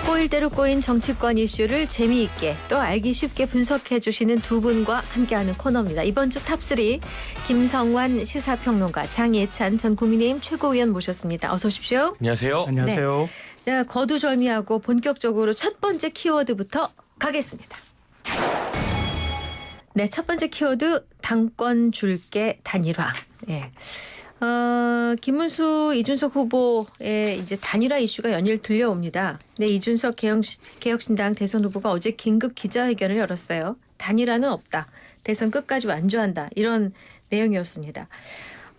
꼬일 대로 꼬인 정치권 이슈를 재미있게 또 알기 쉽게 분석해 주시는 두 분과 함께하는 코너입니다. 이번 주 탑3 김성환 시사평론가, 장예찬 전 국민의힘 최고위원 모셨습니다. 어서 오십시오. 안녕하세요. 안녕하세요. 네. 자, 거두절미하고 본격적으로 첫 번째 키워드부터 가겠습니다. 네, 첫 번째 키워드 당권 줄게 단일화. 예. 김문수, 이준석 후보의 이제 단일화 이슈가 연일 들려옵니다. 네, 이준석 개혁신당 대선 후보가 어제 긴급 기자회견을 열었어요. 단일화는 없다. 대선 끝까지 완주한다. 이런 내용이었습니다.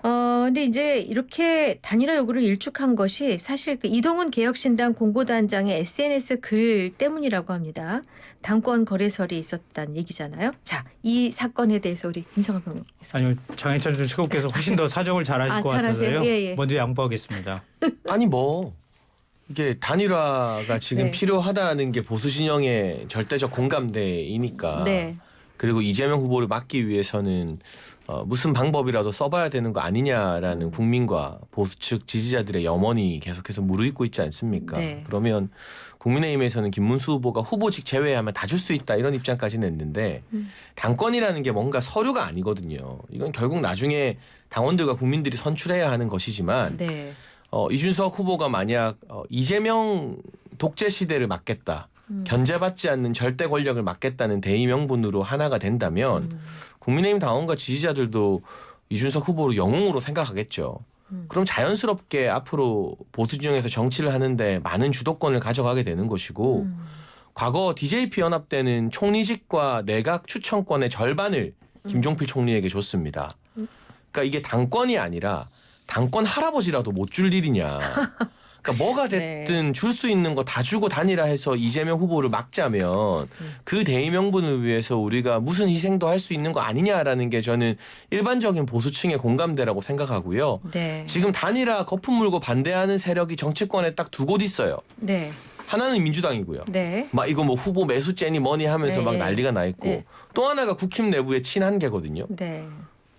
근데 이제 이렇게 단일화 요구를 일축한 것이 사실 그 이동훈 개혁신당 공보단장의 SNS 글 때문이라고 합니다. 당권 거래설이 있었다는 얘기잖아요. 자, 이 사건에 대해서 우리 김성환 변호사. 아니요, 장혜찬 전 최고께서 훨씬 더 사정을 잘하실 것 같아서요. 예. 먼저 양보하겠습니다. 아니 뭐 이게 단일화가 지금 네. 필요하다는 게 보수 진영의 절대적 공감대이니까. 네. 그리고 이재명 후보를 막기 위해서는 무슨 방법이라도 써봐야 되는 거 아니냐라는 국민과 보수 측 지지자들의 염원이 계속해서 무르익고 있지 않습니까? 네. 그러면 국민의힘에서는 김문수 후보가 후보직 제외하면 다 줄 수 있다 이런 입장까지 냈는데 당권이라는 게 뭔가 서류가 아니거든요. 이건 결국 나중에 당원들과 국민들이 선출해야 하는 것이지만 네. 이준석 후보가 만약 이재명 독재 시대를 막겠다. 견제받지 않는 절대 권력을 막겠다는 대의 명분으로 하나가 된다면 국민의힘 당원과 지지자들도 이준석 후보를 영웅으로 생각하겠죠. 그럼 자연스럽게 앞으로 보수 진영에서 정치를 하는데 많은 주도권을 가져가게 되는 것이고 과거 DJP 연합 때는 총리직과 내각 추천권의 절반을 김종필 총리에게 줬습니다. 그러니까 이게 당권이 아니라 당권 할아버지라도 못 줄 일이냐. 그러니까 뭐가 됐든 줄 수 있는 거 다 주고 단일화해서 이재명 후보를 막자면 그 대의 명분을 위해서 우리가 무슨 희생도 할 수 있는 거 아니냐라는 게 저는 일반적인 보수층의 공감대라고 생각하고요. 네. 지금 단일화 거품 물고 반대하는 세력이 정치권에 딱 두 곳 있어요. 네. 하나는 민주당이고요. 네. 막 이거 뭐 후보 매수죄니 뭐니 하면서 네, 막 네. 난리가 나 있고 네. 또 하나가 국힘 내부의 친한계거든요. 네.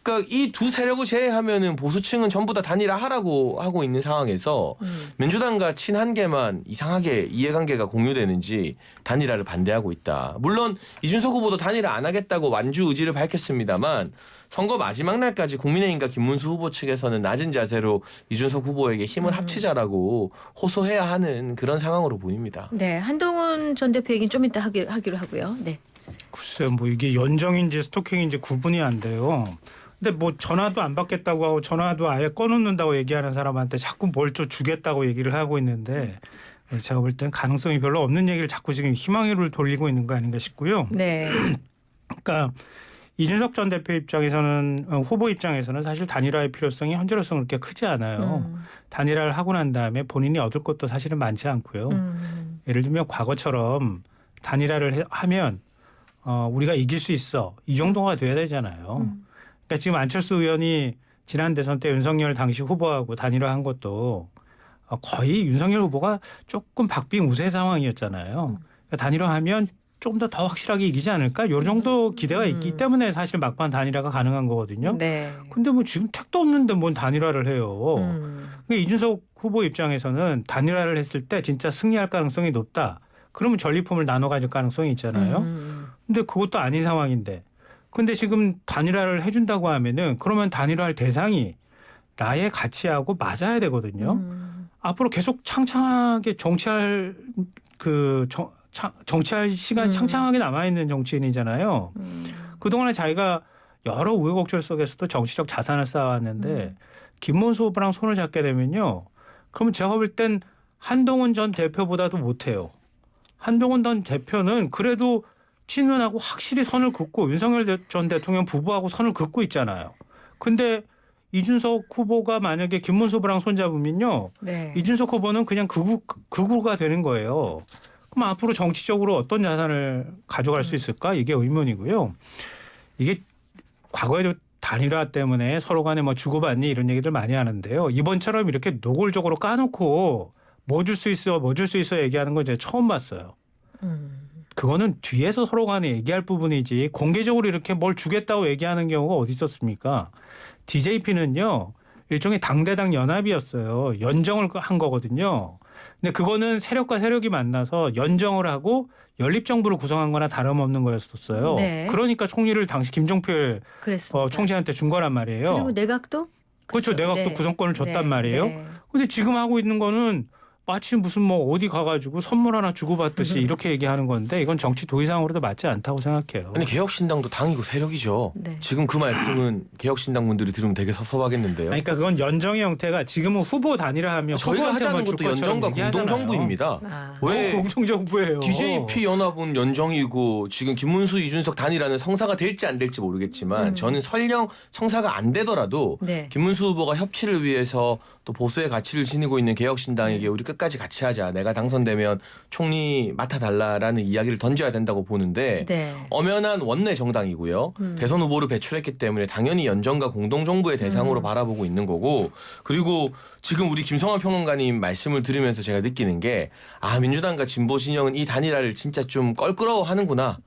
그러니까 이 두 세력을 제외하면은 보수층은 전부 다 단일화 하라고 하고 있는 상황에서 민주당과 친한계만 이상하게 이해관계가 공유되는지 단일화를 반대하고 있다. 물론 이준석 후보도 단일화 안 하겠다고 완주 의지를 밝혔습니다만 선거 마지막 날까지 국민의힘과 김문수 후보 측에서는 낮은 자세로 이준석 후보에게 힘을 합치자라고 호소해야 하는 그런 상황으로 보입니다. 네. 한동훈 전 대표 얘기는 좀 이따 하기로 하고요. 네. 글쎄요, 뭐 이게 연정인지 스토킹인지 구분이 안 돼요. 근데 뭐 전화도 안 받겠다고 하고 전화도 아예 꺼놓는다고 얘기하는 사람한테 자꾸 뭘 좀 주겠다고 얘기를 하고 있는데 제가 볼 땐 가능성이 별로 없는 얘기를 자꾸 지금 희망으로 돌리고 있는 거 아닌가 싶고요. 네. 그러니까 이준석 전 대표 입장에서는 후보 입장에서는 사실 단일화의 필요성이 현재로서는 그렇게 크지 않아요. 단일화를 하고 난 다음에 본인이 얻을 것도 사실은 많지 않고요. 예를 들면 과거처럼 단일화를 하면 우리가 이길 수 있어 이 정도가 돼야 되잖아요. 그러니까 지금 안철수 의원이 지난 대선 때 윤석열 당시 후보하고 단일화한 것도 거의 윤석열 후보가 조금 박빙 우세 상황이었잖아요. 그러니까 단일화하면 조금 더 확실하게 이기지 않을까? 이 정도 기대가 있기 때문에 사실 막판 단일화가 가능한 거거든요. 네. 근데 뭐 지금 택도 없는데 뭔 단일화를 해요. 그러니까 이준석 후보 입장에서는 단일화를 했을 때 진짜 승리할 가능성이 높다. 그러면 전리품을 나눠 가질 가능성이 있잖아요. 근데 그것도 아닌 상황인데. 근데 지금 단일화를 해준다고 하면은 그러면 단일화할 대상이 나의 가치하고 맞아야 되거든요. 앞으로 계속 창창하게 정치할 정치할 시간이 창창하게 남아있는 정치인이잖아요. 그동안에 자기가 여러 우여곡절 속에서도 정치적 자산을 쌓아왔는데 김문수 후보랑 손을 잡게 되면요. 그러면 제가 볼 땐 한동훈 전 대표보다도 못해요. 한동훈 전 대표는 그래도 친윤하고 확실히 선을 긋고 윤석열 전 대통령 부부하고 선을 긋고 있잖아요. 근데 이준석 후보가 만약에 김문수 후보랑 손잡으면요. 네. 이준석 후보는 그냥 극우가 되는 거예요. 그럼 앞으로 정치적으로 어떤 자산을 가져갈 수 있을까? 이게 의문이고요. 이게 과거에도 단일화 때문에 서로 간에 뭐 주고받니 이런 얘기들 많이 하는데요. 이번처럼 이렇게 노골적으로 까놓고 뭐 줄 수 있어 얘기하는 건 제가 처음 봤어요. 그거는 뒤에서 서로 간에 얘기할 부분이지 공개적으로 이렇게 뭘 주겠다고 얘기하는 경우가 어디 있었습니까? DJP는요. 일종의 당대당 연합이었어요. 연정을 한 거거든요. 근데 그거는 세력과 세력이 만나서 연정을 하고 연립정부를 구성한 거나 다름없는 거였었어요. 네. 그러니까 총리를 당시 김종필 그랬습니다. 총재한테 준 거란 말이에요. 그리고 내각도 그렇죠. 내각도 네. 구성권을 줬단 네. 말이에요. 네. 근데 지금 하고 있는 거는 마치 무슨 뭐 어디 가가지고 선물 하나 주고받듯이 이렇게 얘기하는 건데 이건 정치 도의상으로도 맞지 않다고 생각해요. 아니 개혁신당도 당이고 세력이죠. 네. 지금 그 말씀은 개혁신당 분들이 들으면 되게 섭섭하겠는데요. 그러니까 그건 연정의 형태가 지금은 후보 단일화하면 저희가 후보한테만 하자는 줄 것도 것처럼 연정과 얘기하잖아요. 공동정부입니다. 아. 왜 공동정부예요? DJP 연합은 연정이고 지금 김문수 이준석 단일화는 성사가 될지 안 될지 모르겠지만 저는 설령 성사가 안 되더라도 네. 김문수 후보가 협치를 위해서 또 보수의 가치를 지니고 있는 개혁신당에게 우리 끝까지 같이 하자. 내가 당선되면 총리 맡아달라라는 이야기를 던져야 된다고 보는데 네. 엄연한 원내 정당이고요. 대선 후보를 배출했기 때문에 당연히 연정과 공동정부의 대상으로 바라보고 있는 거고 그리고 지금 우리 김성환 평론가님 말씀을 들으면서 제가 느끼는 게 민주당과 진보 진영은 이 단일화를 진짜 좀 껄끄러워하는구나.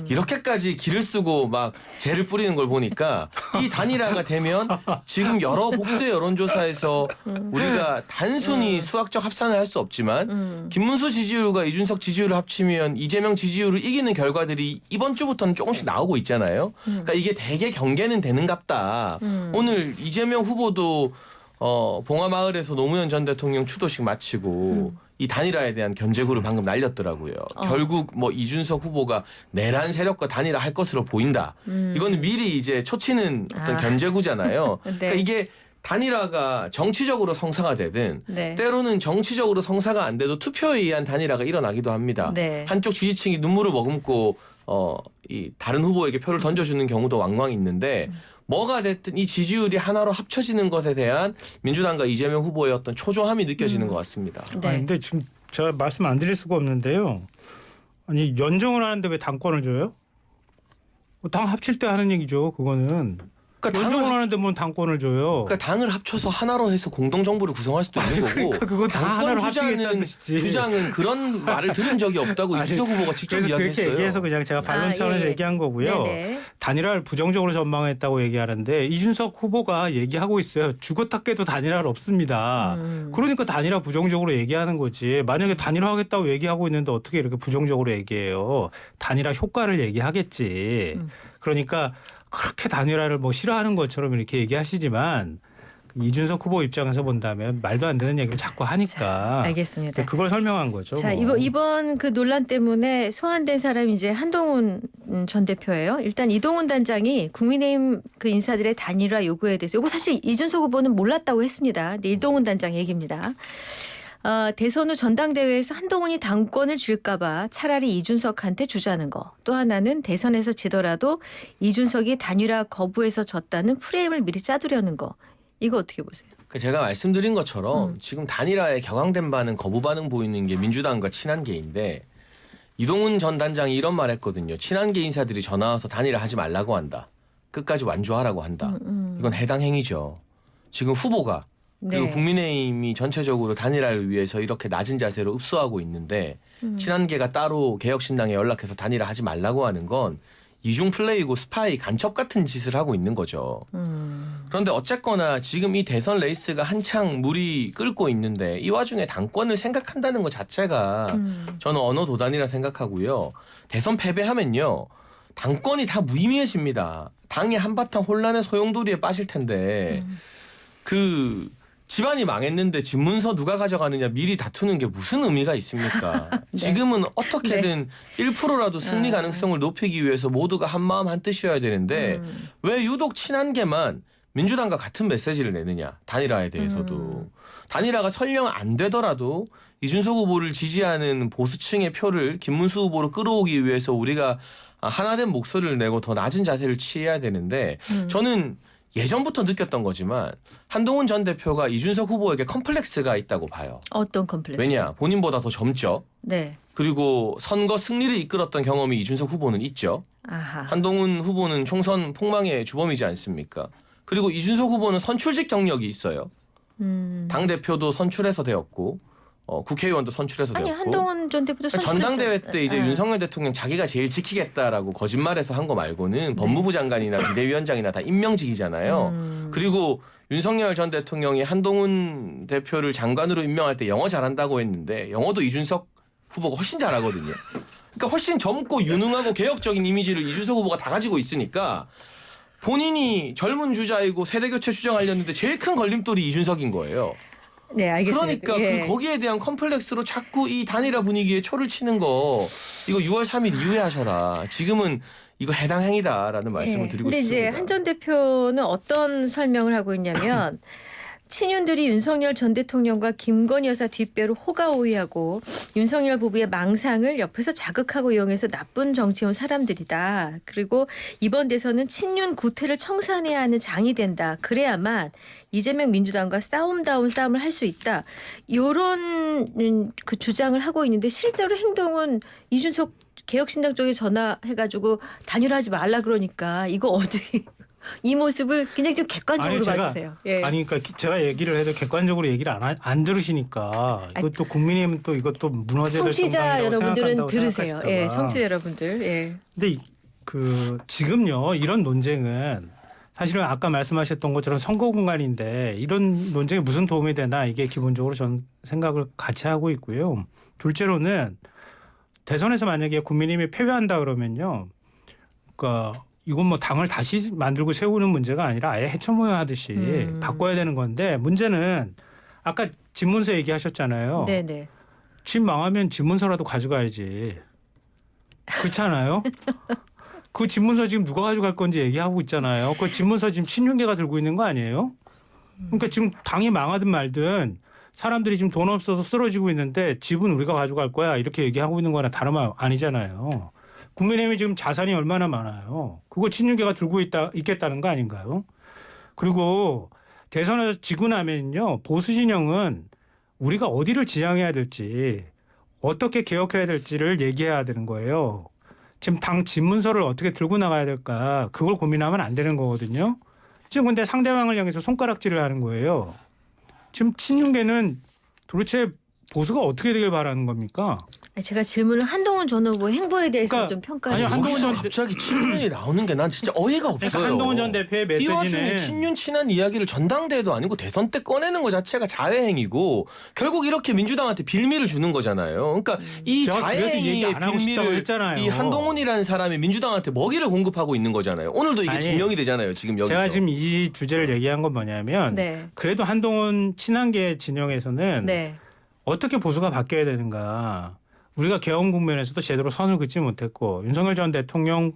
이렇게까지 기를 쓰고 막 재를 뿌리는 걸 보니까 이 단일화가 되면 지금 여러 복수의 여론조사에서 우리가 단순히 수학적 합산을 할 수 없지만 김문수 지지율과 이준석 지지율을 합치면 이재명 지지율을 이기는 결과들이 이번 주부터는 조금씩 나오고 있잖아요. 그러니까 이게 되게 경계는 되는갑다. 오늘 이재명 후보도 봉화마을에서 노무현 전 대통령 추도식 마치고 이 단일화에 대한 견제구를 방금 날렸더라고요. 결국 뭐 이준석 후보가 내란 세력과 단일화 할 것으로 보인다. 이거는 미리 이제 초치는 어떤 견제구잖아요. 네. 그러니까 이게 단일화가 정치적으로 성사가 되든 네. 때로는 정치적으로 성사가 안 돼도 투표에 의한 단일화가 일어나기도 합니다. 네. 한쪽 지지층이 눈물을 머금고 이 다른 후보에게 표를 던져주는 경우도 왕왕 있는데 뭐가 됐든 이 지지율이 하나로 합쳐지는 것에 대한 민주당과 이재명 후보의 어떤 초조함이 느껴지는 것 같습니다. 네. 아니, 근데 지금 제가 말씀 안 드릴 수가 없는데요. 아니 연정을 하는데 왜 당권을 줘요? 당 합칠 때 하는 얘기죠. 그거는. 그러니까 연정을 하는데 뭔 당권을 줘요? 그러니까 당을 합쳐서 하나로 해서 공동정부를 구성할 수도 있는 거고 그러니까 그거 다 당권 하나로 합치겠다는 뜻이지. 주장은 그런 말을 들은 적이 없다고 아니, 이준석 후보가 직접 그래서 그렇게 이야기했어요. 얘기해서 그냥 제가 반론 차원에서 예. 얘기한 거고요. 네네. 단일화를 부정적으로 전망했다고 얘기하는데 이준석 후보가 얘기하고 있어요. 죽었다 깨도 단일화는 없습니다. 그러니까 단일화 부정적으로 얘기하는 거지. 만약에 단일화하겠다고 얘기하고 있는데 어떻게 이렇게 부정적으로 얘기해요. 단일화 효과를 얘기하겠지. 그러니까 그렇게 단일화를 뭐 싫어하는 것처럼 이렇게 얘기하시지만 이준석 후보 입장에서 본다면 말도 안 되는 얘기를 자꾸 하니까. 자, 알겠습니다. 그걸 설명한 거죠. 자, 뭐. 이번 그 논란 때문에 소환된 사람이 이제 한동훈 전 대표예요. 일단 이동훈 단장이 국민의힘 그 인사들의 단일화 요구에 대해서 요거 사실 이준석 후보는 몰랐다고 했습니다. 근데 이동훈 단장 얘기입니다. 대선 후 전당대회에서 한동훈이 당권을 줄까 봐 차라리 이준석한테 주자는 거. 또 하나는 대선에서 지더라도 이준석이 단일화 거부해서 졌다는 프레임을 미리 짜두려는 거. 이거 어떻게 보세요? 제가 말씀드린 것처럼 지금 단일화에 격앙된 반응, 거부 반응 보이는 게 민주당과 친한계인데 이동훈 전 단장이 이런 말 했거든요. 친한계 인사들이 전화 와서 단일화 하지 말라고 한다. 끝까지 완주하라고 한다. 이건 해당 행위죠. 지금 후보가 그리고 네. 국민의힘이 전체적으로 단일화를 위해서 이렇게 낮은 자세로 읍소하고 있는데 친한계가 따로 개혁신당에 연락해서 단일화 하지 말라고 하는 건 이중 플레이고 스파이 간첩 같은 짓을 하고 있는 거죠. 그런데 어쨌거나 지금 이 대선 레이스가 한창 물이 끓고 있는데 이 와중에 당권을 생각한다는 것 자체가 저는 언어 도단이라 생각하고요. 대선 패배하면요. 당권이 다 무의미해집니다. 당이 한바탕 혼란의 소용돌이에 빠질 텐데 그 집안이 망했는데 집문서 누가 가져가느냐 미리 다투는 게 무슨 의미가 있습니까? 네. 지금은 어떻게든 1%라도 승리 가능성을 높이기 위해서 모두가 한마음 한뜻이어야 되는데 왜 유독 친한계만 민주당과 같은 메시지를 내느냐. 단일화에 대해서도. 단일화가 설령 안 되더라도 이준석 후보를 지지하는 보수층의 표를 김문수 후보로 끌어오기 위해서 우리가 하나된 목소리를 내고 더 낮은 자세를 취해야 되는데 저는 예전부터 느꼈던 거지만 한동훈 전 대표가 이준석 후보에게 컴플렉스가 있다고 봐요. 어떤 컴플렉스? 왜냐? 본인보다 더 젊죠. 네. 그리고 선거 승리를 이끌었던 경험이 이준석 후보는 있죠. 아하. 한동훈 후보는 총선 폭망의 주범이지 않습니까? 그리고 이준석 후보는 선출직 경력이 있어요. 당대표도 선출해서 되었고 국회의원도 선출해서 아니 되었고 한동훈 전 대표도 전당대회 때 이제 네. 윤석열 대통령 자기가 제일 지키겠다라고 거짓말해서 한 거 말고는 법무부 장관이나 비대위원장이나 다 임명직이잖아요. 그리고 윤석열 전 대통령이 한동훈 대표를 장관으로 임명할 때 영어 잘한다고 했는데 영어도 이준석 후보가 훨씬 잘하거든요. 그러니까 훨씬 젊고 유능하고 개혁적인 이미지를 이준석 후보가 다 가지고 있으니까 본인이 젊은 주자이고 세대교체 주장하려는데 제일 큰 걸림돌이 이준석인 거예요. 네, 알겠습니다. 그러니까 거기에 대한 컴플렉스로 자꾸 이 단일화 분위기에 초를 치는 거 이거 6월 3일 이후에 하셔라. 지금은 이거 해당 행위다라는 말씀을 드리고 근데 싶습니다. 이제 한 전 대표는 어떤 설명을 하고 있냐면 친윤들이 윤석열 전 대통령과 김건희 여사 뒷배로 호가호위하고 윤석열 부부의 망상을 옆에서 자극하고 이용해서 나쁜 정치해온 사람들이다. 그리고 이번 대선은 친윤 구태를 청산해야 하는 장이 된다. 그래야만 이재명 민주당과 싸움다운 싸움을 할 수 있다. 이런 그 주장을 하고 있는데 실제로 행동은 이준석 개혁신당 쪽에 전화해가지고 단일화하지 말라 그러니까 이거 어떻게 이 모습을 굉장히 좀 객관적으로 봐주세요. 예. 아니 그러니까 제가 얘기를 해도 객관적으로 얘기를 안 들으시니까 이것도 국민의힘은 또 이것도 무너져야 될 청취자 정당이라고 여러분들은 생각한다고 들으세요. 생각하실까 예, 봐. 청취자 여러분들. 예. 근데 지금요 이런 논쟁은 사실은 아까 말씀하셨던 것처럼 선거 공간인데 이런 논쟁에 무슨 도움이 되나 이게 기본적으로 전 생각을 같이 하고 있고요. 둘째로는 대선에서 만약에 국민의힘이 패배한다 그러면요, 그러니까 이건 뭐 당을 다시 만들고 세우는 문제가 아니라 아예 해처모여하듯이 바꿔야 되는 건데 문제는 아까 집문서 얘기하셨잖아요. 네네. 집 망하면 집문서라도 가져가야지. 그렇지 않아요? 그 집문서 지금 누가 가져갈 건지 얘기하고 있잖아요. 그 집문서 지금 친윤계가 들고 있는 거 아니에요? 그러니까 지금 당이 망하든 말든 사람들이 지금 돈 없어서 쓰러지고 있는데 집은 우리가 가져갈 거야 이렇게 얘기하고 있는 거나 다름 아니잖아요. 국민의힘이 지금 자산이 얼마나 많아요. 그거 친윤계가 들고 있겠다는 거 아닌가요? 그리고 대선에서 지고 나면요. 보수 진영은 우리가 어디를 지향해야 될지 어떻게 개혁해야 될지를 얘기해야 되는 거예요. 지금 당 집문서를 어떻게 들고 나가야 될까 그걸 고민하면 안 되는 거거든요. 지금 근데 상대방을 향해서 손가락질을 하는 거예요. 지금 친윤계는 도대체 보수가 어떻게 되길 바라는 겁니까? 제가 질문을 한동훈 전 후보 행보에 대해서 그러니까 좀 평가해 아니, 주세요. 한동훈 전 갑자기 친윤이 나오는 게 난 진짜 어이가 없어요. 그러니까 한동훈 전 대표의 이 와중에 메시지는 친윤 친한 이야기를 전당대회도 아니고 대선 때 꺼내는 것 자체가 자해행위고 결국 이렇게 민주당한테 빌미를 주는 거잖아요. 그러니까 이 제가 그래서 얘기 자해행위의 안 하고 싶다고 빌미를 했잖아요. 이 한동훈이라는 사람이 민주당한테 먹이를 공급하고 있는 거잖아요. 오늘도 이게 아니, 증명이 되잖아요. 지금 여기서. 제가 지금 이 주제를 얘기한 건 뭐냐면 네. 그래도 한동훈 친한계 진영에서는 네. 어떻게 보수가 바뀌어야 되는가. 우리가 개헌 국면에서도 제대로 선을 긋지 못했고 윤석열 전 대통령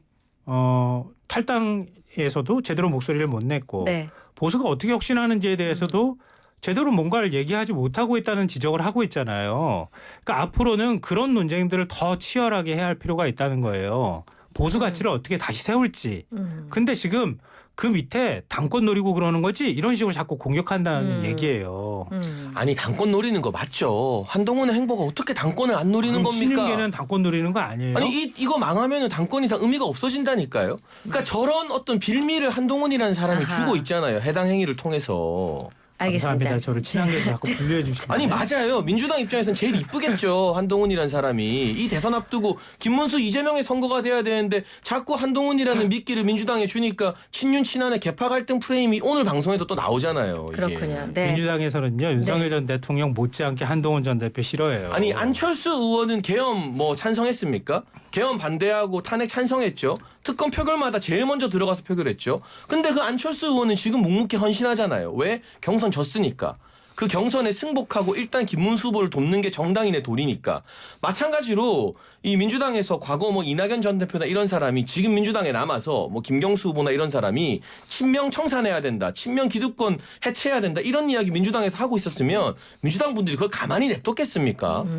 탈당에서도 제대로 목소리를 못 냈고 네. 보수가 어떻게 혁신하는지에 대해서도 제대로 뭔가를 얘기하지 못하고 있다는 지적을 하고 있잖아요. 그러니까 앞으로는 그런 논쟁들을 더 치열하게 해야 할 필요가 있다는 거예요. 보수 가치를 어떻게 다시 세울지. 근데 지금 그 밑에 당권 노리고 그러는 거지 이런 식으로 자꾸 공격한다는 얘기예요. 아니 당권 노리는 거 맞죠. 한동훈의 행보가 어떻게 당권을 안 노리는 겁니까? 친윤계는 당권 노리는 거 아니에요? 아니 이거 망하면은 당권이 다 의미가 없어진다니까요. 그러니까 저런 어떤 빌미를 한동훈이라는 사람이 아하. 주고 있잖아요. 해당 행위를 통해서. 알겠습니다. 감사합니다. 저를 친한계로 자꾸 분류해 주시면. 아니 맞아요. 민주당 입장에서는 제일 이쁘겠죠. 한동훈이라는 사람이. 이 대선 앞두고 김문수 이재명의 선거가 돼야 되는데 자꾸 한동훈이라는 미끼를 민주당에 주니까 친윤 친한의 개파 갈등 프레임이 오늘 방송에도 또 나오잖아요. 이게. 그렇군요. 네. 민주당에서는요 윤석열 전 대통령 못지않게 한동훈 전 대표 싫어해요. 아니 안철수 의원은 계엄 뭐 찬성했습니까? 계엄 반대하고 탄핵 찬성했죠. 특검 표결마다 제일 먼저 들어가서 표결했죠. 근데 그 안철수 의원은 지금 묵묵히 헌신하잖아요. 왜? 경선 졌으니까. 그 경선에 승복하고 일단 김문수 후보를 돕는 게 정당인의 도리니까. 마찬가지로 이 민주당에서 과거 뭐 이낙연 전 대표나 이런 사람이 지금 민주당에 남아서 뭐 김경수 후보나 이런 사람이 친명 청산해야 된다. 친명 기득권 해체해야 된다. 이런 이야기 민주당에서 하고 있었으면 민주당 분들이 그걸 가만히 냅뒀겠습니까?